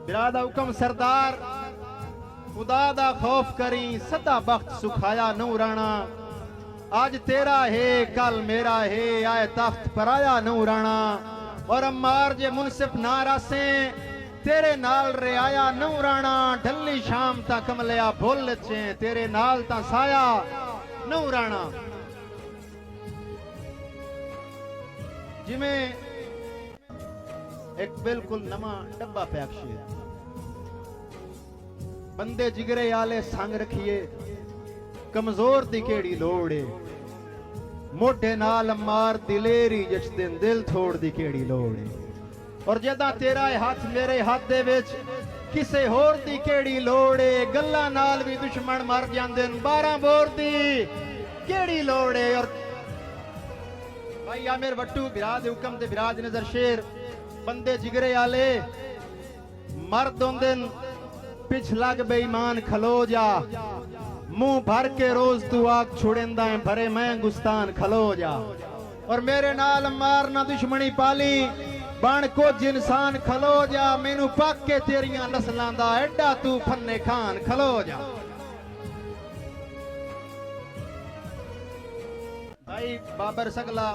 बिरादा हुक्म सरदार खुदा दा खौफ करी सदा बख्त सुखाया नूराना आज तेरा है कल मेरा है आए तख्त पर आया नूराना और अम्मार जे मुनसिफ नारासे तेरे नाल रे आया नूराना ढली शाम ता कमलिया भुल चे तेरे नाल ता साया नूराना जिमें एक बिल्कुल नवा डब्बा पैक्श बंदे जिगरे आले संग रखिए कमजोर दी केड़ी लोड़ है मोढे नाल मार दिलेरी जिस दिन दिल थोड़ दी केड़ी लोड़ है और जदा तेरा हाथ मेरे हाथ दे विच किसे होर दी केड़ी लोड़ है गल्ला नाल भी दुश्मन मर जांदे न 12 बोर दी केड़ी लोड़ है और भाई आमिर वट्टू बिराद हुक्म ते बिराद नजर शेर बंदे जिगरे आले मर्द होंदे पिछ लग बेईमान खलो जा मुंह भर के रोज तू आग छुड़ेंदा है भरे मैं गुस्तान खलो जा और मेरे नाल मारना दुश्मनी पाली बन कुछ इंसान खलो जा मैनू पक के तेरियां नस्लां दा एडा तू फन्ने खान खलो जा भाई बाबर सगला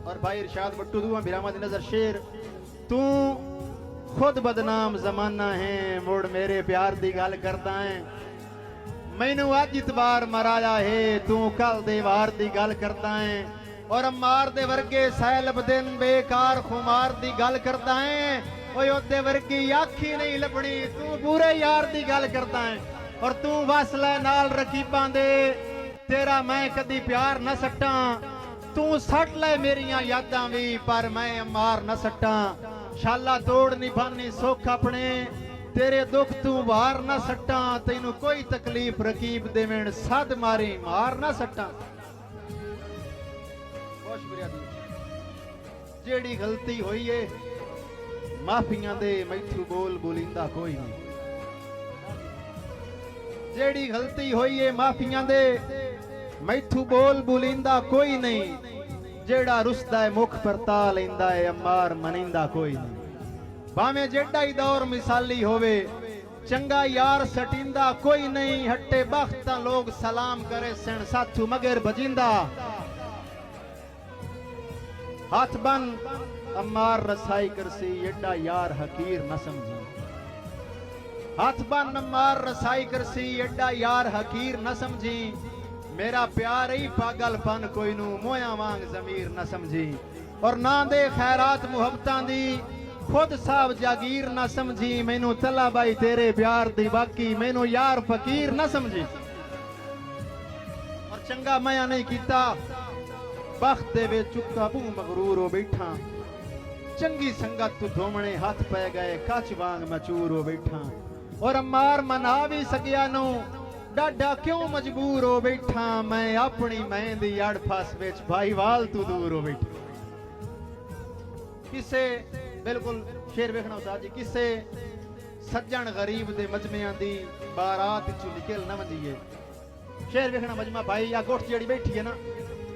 और भाई इरशाद वट्टू दुआ बिरामा दी नजर शेर तू खुद बदनाम जमाना है मुड़ मेरे प्यार दी गल करदा है मैनू अज इतबार मराया है तू कल दे वार दी गल करदा है और अम्मार दे वर्गे सैलब दिन बेकार खुमार दी गल करदा है ओए ओदे वर्गी आखी नहीं लभनी तू पूरे यार दी गल करदा है और तू वसले नाल रकीबां दे तेरा मैं कदी प्यार न सट्टा तू सट ले मेरियां यादां भी पर मैं अम्मार न सट्टा शाला तोड़ निभानी सुख अपने तेरे दुख तू वार ना सट्टा तेनू कोई तकलीफ रकीब देवेण सद मारी मार ना सट्टा बहुत शुक्रिया जेड़ी गलती हुई है माफियां दे मैथू बोल बोलिंदा कोई नहीं जेड़ी गलती हुई है माफियां दे मैथू बोल बोलिंदा कोई नहीं जेड़ा रुसदा है मुख पर ता लेंदा है अम्मार मनिंदा कोई नहीं भाਵੇਂ जेड़ा ही दौर मिसाली होवे चंगा यार सटिंदा कोई नहीं हट्टे बख्ता लोग सलाम करे सन साथू मगर बजिंदा हाथ बन अम्मार रसाई करसी एडा यार हकीर न समझी हाथ बन अम्मार रसाई करसी एडा यार हकीर न समझी मेरा प्यार ही पागलपन कोई नू मोया वांग जमीर न समझी और ना दे खैरात मुहब्बतां दी खुद साहब जागीर न समझी मैनू तला बाई तेरे प्यार दी बाकी मैनू यार फकीर न समझी और चंगा माया नहीं कीता बख्त दे वे चुका बू मगरूर हो बैठा चंगी संगत तू धोमने हाथ पै गए कच वांग मचूर हो बैठा और अम्मार मना भी सकिया नू डाडा क्यों मजबूर हो बैठा मैं अपनी मैं दी अड़ फस विच भाईवाल तू दूर हो बैठा किसे बिल्कुल शेर वेखना उस्ताद जी किसे सज्जन गरीब दे मजमियां दी बारात चू निकल न वंदिए शेर वेखना मजमा भाई या गोठ जेड़ी बैठी है ना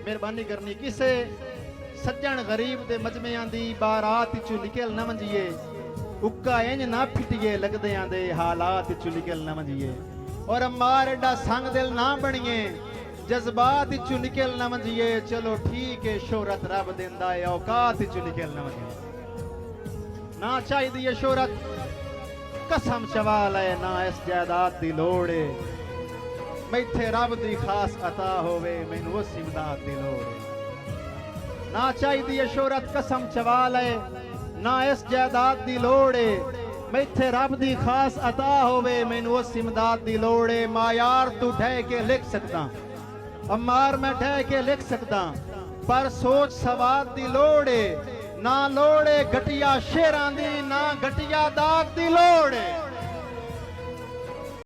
मेहरबानी करनी किसे सज्जन गरीब दे मजमियां दी बारात चू निकल न वंदिए उक्का इंज ना फिटिए लगदे आंदे हालात चू निकल न वंदिए और अम्मार एडा संग दिल ना बनिए जज्बात चू निकल न वंदिए चलो ठीक है शोहरत रब देंदा है औकात चू निकल न वंदिए ना चाहिए शोहरत कसम चवाल है ना इस जायदाद दी लोड़ है मैथे रब दी खास अता होवे मैनू उस इमदाद दी लोड़ है ना चाहिए शोहरत कसम चवाल है ना इस जायदाद दी लोड़ है मैथे रब दी खास अता होवे मैनू उस इमदाद दी लोड़ है मायार तू ढह के लिख सकदा अम्मार मैं ढह के लिख सकदा पर सोच सवाद दी लोड़ है ना लोड़ है घटिया शेरां दी ना घटिया दाग दी लोड़ है